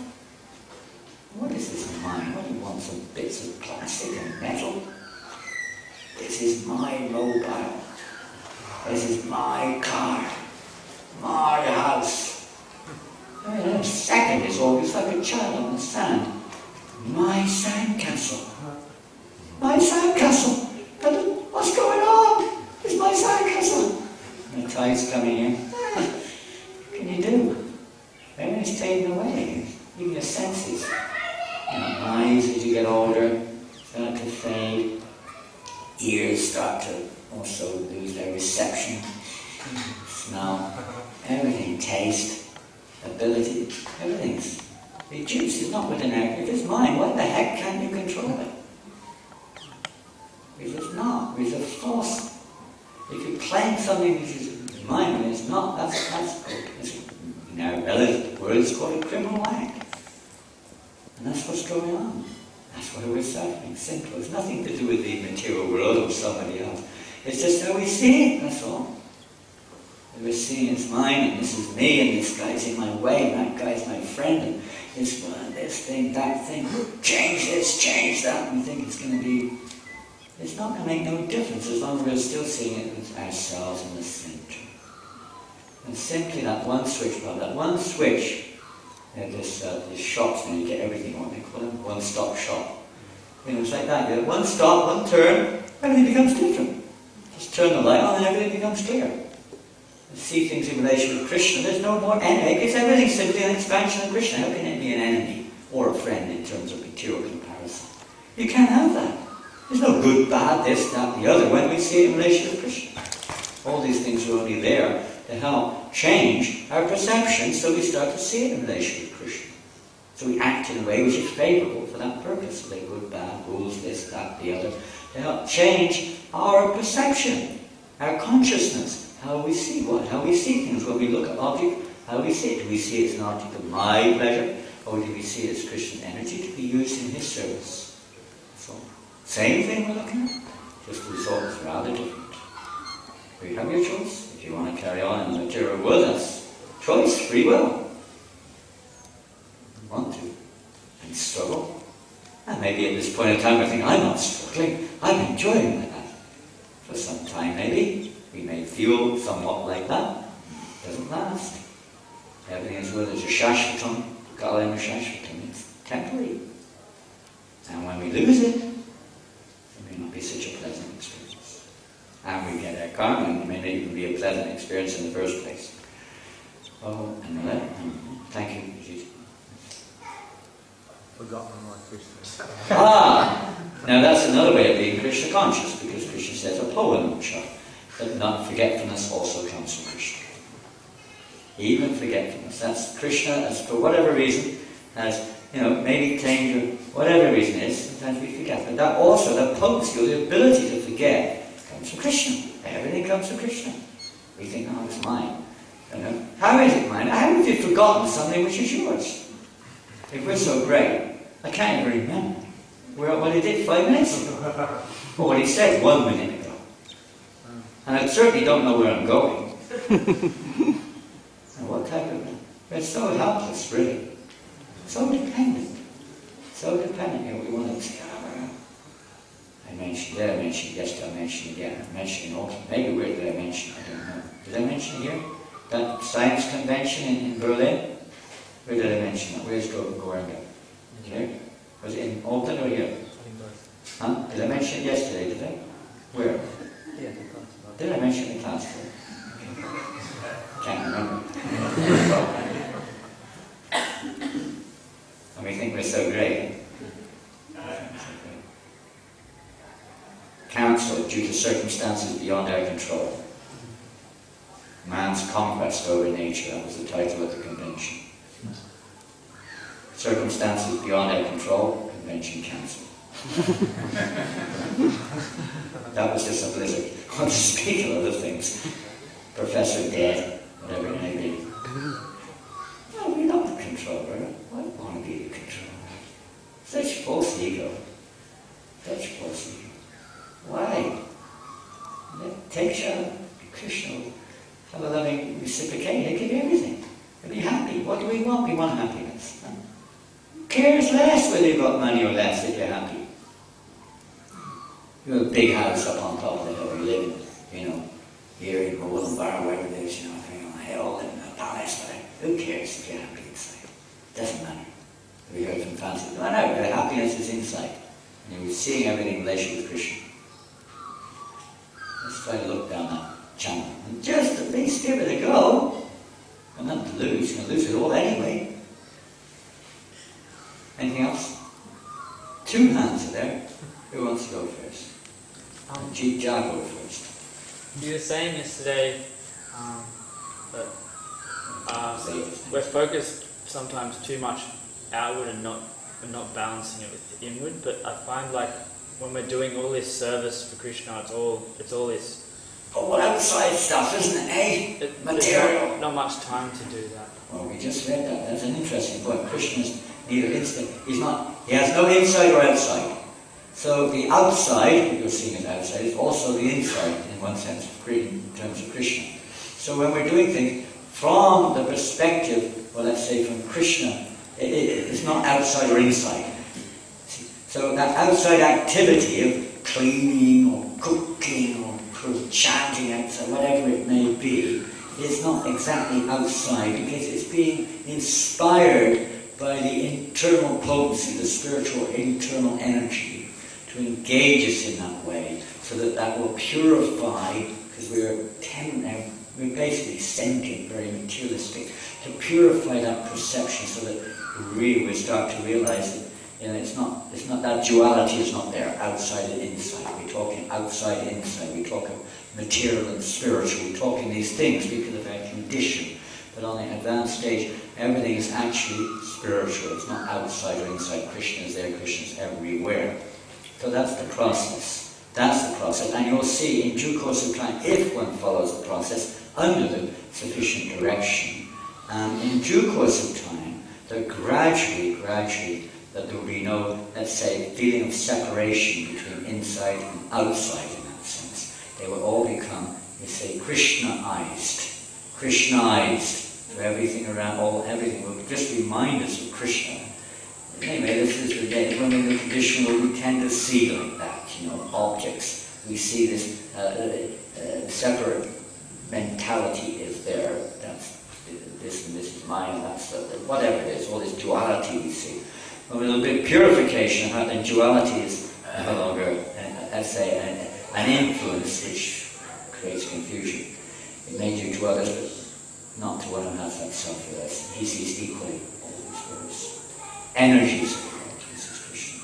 What is this mind? What do you want, some bits of plastic and metal? This is my mobile. This is my car. My house. In a second it's always like a child on the sand. My sandcastle. My sandcastle. What's going on? It's my sandcastle. And the tide's coming in. What can you do? Everything's taken away. Even your senses. Eyes, as you get older, start to fade. Ears start to also lose their reception. Smell. Everything. Taste. Ability. Everything's reduced. It's not within our... If it's mine, what the heck can you control it? If it's not, there's a force. If you claim something which is mine and it's not, that's in our relative world it's called a criminal act. And that's what's going on. That's why we're suffering. Simple. It's nothing to do with the material world or somebody else. It's just how we see it, that's all. And we're seeing it's mine and this is me and this guy's in my way and that guy's my friend and this one, this thing, that thing. Change this, change that. And we think it's going to be... It's not going to make no difference as long as we're still seeing it as ourselves in the center. And simply that one switch, Bob, that one switch, this shops, and you get everything, what they call them, one-stop shop. You know, it's like that. You get one stop, one turn, everything becomes different. Just turn the light on and everything becomes clear. You see things in relation with Krishna, there's no more enemy, because everything's simply an expansion of Krishna. How can it be an enemy or a friend in terms of material comparison? You can't have that. There's no good, bad, this, that, the other, when we see it in relation to Krishna. All these things are only there to help change our perception so we start to see it in relation to Krishna. So we act in a way which is favourable for that purpose. So they good, bad, rules, this, that, the other, to help change our perception, our consciousness, how we see what, how we see things. When we look at object, how we see it. Do we see it as an object of my pleasure? only we see as Christian energy to be used in his service. So, same thing we're looking at, just the result is rather different. You have your choice. If you want to carry on in the material world, that's choice, free will. You want to, and struggle. And maybe at this point in time we think, I'm not struggling, I'm enjoying that. For some time maybe, we may feel somewhat like that. It doesn't last. Everything is well as a shashvatam, kalayana shashvatam, it's temporary. And when we lose it, it may not be such a pleasant experience. And we get our karma, and it may not even be a pleasant experience in the first place. Oh, and thank you, Jesus. Forgotten my Krishna. Now that's another way of being Krishna conscious, because Krishna says, apovamucha, that not forgetfulness also comes from Krishna. Even forgetfulness. That's Krishna, as for whatever reason, has, maybe claimed to whatever reason is, sometimes we forget. But that also, that potency, or the ability to forget, comes from Krishna. Everything comes from Krishna. We think, oh, it's mine. How is it mine? How have you forgotten something which is yours? If we're so great, I can't even remember what he did 5 minutes ago, or what he said 1 minute ago. And I certainly don't know where I'm going. And what type of... We're so helpless, really. So dependent. So dependent. We want to say, I mentioned yesterday, I mentioned again, I mentioned in autumn. Maybe where did I mention? I don't know. Did I mention here? That science convention in Berlin? Where did I mention that? Where's Govardhan? Here? Was it in Alton or here? I think both. Huh? Did I mention it yesterday, did I? Where? Yeah, the class. Did I mention it in class? Can't remember. And we think we're so great. Council due to circumstances beyond our control. Man's conquest over nature, that was the title of the convention. Circumstances beyond our control, convention cancelled. That was just a blizzard. On to speak of other things. Professor dead, whatever it may be. No, we're not the controller. I don't want to be the controller. Such false ego. Such false ego. Why? Take Shah, Krishna, have a loving reciprocate, he'll give you everything. You'll be happy. What do we want? We want happiness. Huh? Who cares less whether you've got money or less if you're happy? You have a big house up on top of the hill, you live in, here in Govardhan Farm, wherever it is, on a hill, in a palace, whatever. Who cares if you're happy inside? Doesn't matter. We heard from Francis, no, the happiness is inside. And you're seeing everything in relation with Krishna. Let's try to look down that channel. And just at least give it a go. Well, not to lose, you're going to lose it all anyway. Anything else? 2 hands are there. Who wants to go first? Jeep Jar go first. You were saying yesterday that we're focused sometimes too much outward and not balancing it with inward. But I find like when we're doing all this service for Krishna, it's all this. All outside stuff, isn't it, eh? Material. Not much time to do that. Well, we just read that. That's an interesting point. Krishna's neither inside. He has no inside or outside. So the outside, you're seeing as outside, is also the inside in one sense, in terms of Krishna. So when we're doing things from the perspective, well, let's say from Krishna, it's not outside or inside. So that outside activity of cleaning or cooking or chanting outside, whatever it may be, is not exactly outside because it's being inspired by the internal potency, the spiritual internal energy, to engage us in that way, so that will purify, because we're basically sentient, very materialistic, to purify that perception so that really we start to realize that it's not that duality is not there, outside and inside. We're talking outside, inside. We talk of material and spiritual. We're talking these things because of our condition. But on the advanced stage, everything is actually spiritual. It's not outside or inside. Krishna is there, Krishna is everywhere. So that's the process. That's the process. And you'll see in due course of time, if one follows the process under the sufficient direction, in due course of time, that gradually, that there will be no, let's say, feeling of separation between inside and outside in that sense. They will all become, you say, Krishnaized. So everything around, everything will just remind us of Krishna. Anyway, this is the day when in the tradition where we tend to see like that, objects. We see this separate mentality is there. That's this and this is mine, and that's whatever it is. All this duality we see. But with a bit of purification, then duality is no longer, let's say, an influence which creates confusion. It may do to others, but not to one who has that self-realization. He sees equally all these various energies of God. He sees Krishna.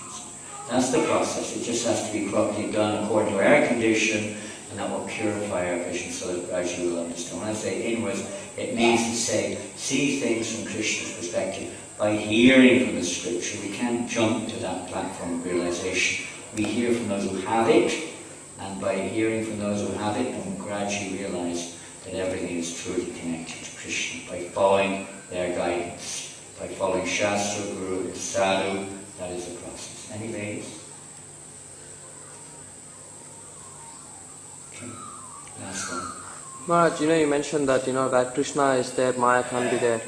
That's the process. It just has to be properly done according to our condition, and that will purify our vision so that gradually we'll understand. When I say inwards, it means to say, see things from Krishna's perspective. By hearing from the scripture, we can't jump to that platform of realization. We hear from those who have it, and by hearing from those who have it, we gradually realize that everything is truly connected to Krishna. By following their guidance, by following Shastra, Guru, Sadhu, that is the process. Any ladies? Okay, last one. Maharaj, you mentioned that, that Krishna is there, Maya can't be there.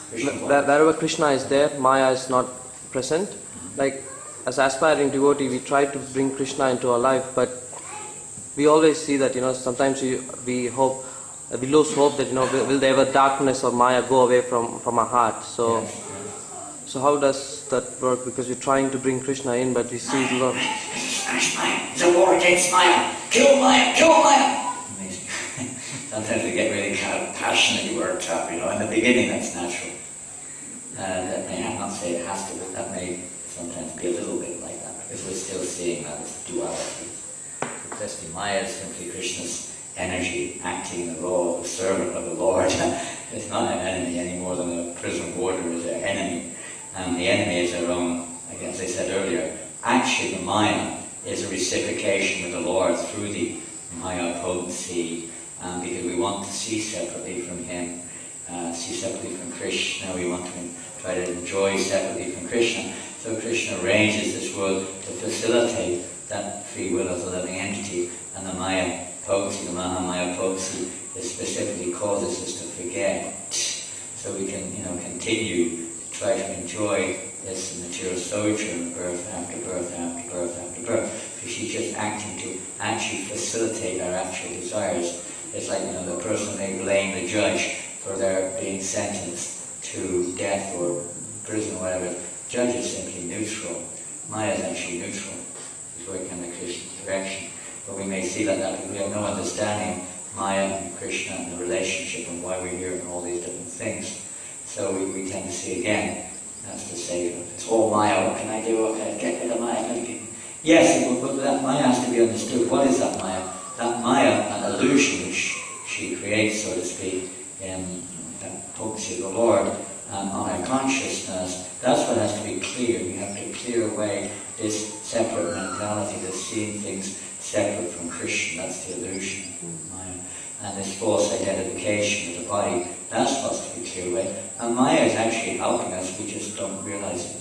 Krishna what? Wherever Krishna is there, Maya is not present. Like, as aspiring devotee, we try to bring Krishna into our life, but we always see that, sometimes we lose hope that, will the ever darkness or Maya go away from our heart. So, Yes. so how does that work? Because we're trying to bring Krishna in, but we see a lot. Smash Maya! It's a war against Maya! Kill Maya! Kill Maya! Amazing. Sometimes we get really kind of passionately worked up, in the beginning that's natural. That may not say it has to, but that may sometimes be a little bit like that, because we're still seeing that as duality. Firstly, Maya is simply Krishna's energy acting in the role of a servant of the Lord. It's not an enemy any more than a prison warder is their enemy. And the enemy is their own, as I said earlier, actually the Maya is a reciprocation of the Lord through the Maya potency, because we want to see separately from Him, see separately from Krishna, we want to try to enjoy separately from Krishna. So Krishna arranges this world to facilitate that free will of the living entity, and the Maya potency, the Mahamaya potency, that specifically causes us to forget. So we can, continue to try to enjoy this material sojourn, birth after birth after birth after birth, because she's just acting to actually facilitate our actual desires. It's like, the person may blame the judge for their being sentenced to death or prison or whatever. The judge is simply neutral. Maya is actually neutral. It's working in the Krishna direction. But we may see that because we have no understanding of Maya and Krishna and the relationship and why we're here and all these different things. So we tend to see again, that's to say, it's all Maya, what can I do? What can I get rid of Maya? Yes, but that Maya has to be understood. What is that Maya? That Maya, an illusion which she creates, so to speak, in that potency of the Lord, on our consciousness, that's what has to be cleared. We have to clear away this separate mentality, this seeing things separate from Krishna. That's the illusion of Maya. And this false identification with the body, that's supposed to be cleared away. And Maya is actually helping us, we just don't realize it.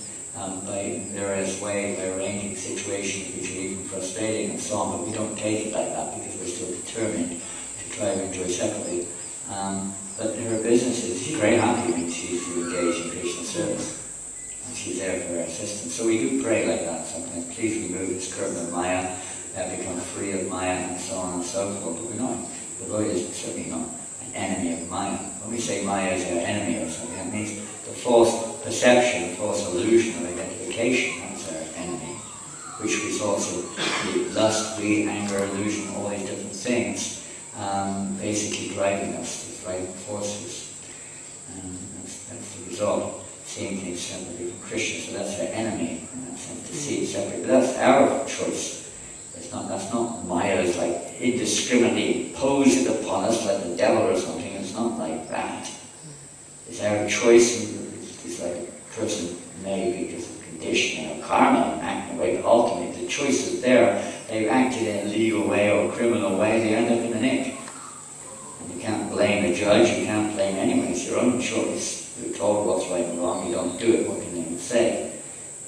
By various ways, by arranging situations which are even frustrating and so on, but we don't take it like that because we're still determined to try to enjoy separately. But her business is, she's very happy when she's engaged in Krishna service. And she's there for her assistance. So we do pray like that sometimes. Please remove this curtain of Maya, become free of Maya, and so on and so forth. But we're not. The Lord is certainly not an enemy of Maya. When we say Maya is our enemy or something, that means the false perception, the false illusion of identification, that's our enemy, which results in the lust, greed, anger, illusion, all these different things, basically driving us, the driving forces. That's the result, seeing things separately from Krishna. So that's our enemy, in that sense, to see it separately. But that's our choice. That's not Maya's like indiscriminately imposed upon us like the devil or something. It's not like that. It's our choice. It's like a person may, because of conditioning or karma, act in a way, but ultimately the choice is there. They've acted in a legal way or a criminal way, they end up in the nick. And you can't blame the judge, you can't blame anyone, it's your own choice. We're told what's right and wrong, we don't do it, what can they say?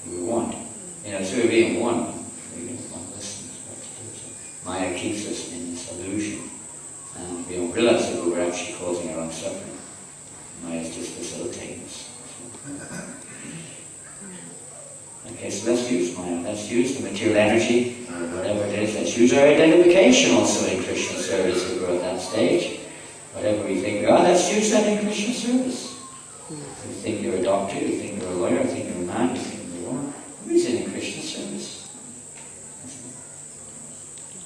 We're one. Through being one, we can one listen to what to do. So Maya keeps us in this illusion, and we don't realize that we're actually causing our own suffering. Maya is just facilitating us. Okay, so let's use Maya. Let's use the material energy, or whatever it is. Let's use our identification also in Krishna service if we're at that stage. Whatever we think we are, let's use that in Krishna service. If you think you're a doctor, you think you're a lawyer, you think you're a man, you think you're a woman, use it in Krishna service.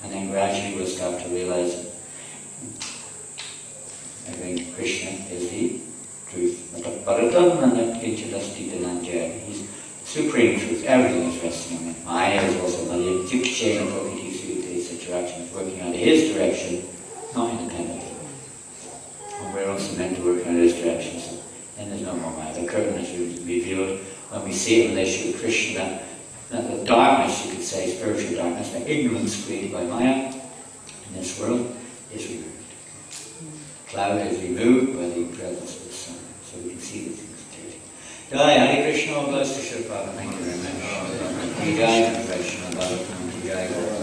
And then gradually we'll start to realize that Krishna is the truth. He's supreme truth. Everything is resting on him. Maya is also is working under his direction, not independently. And we're also meant to work under his direction. So then there's no more Maya. The curtain is revealed when we see a relationship with Krishna, that the darkness, you could say, spiritual darkness, the ignorance created by Maya in this world is removed. Cloud is removed by the presence of the sun, so we can see the things clearly. Jai Hare Krishna, bless the Shri Prabhupada. Thank you very much. Jai Krishna, Bhagavatam, Jai Gaur.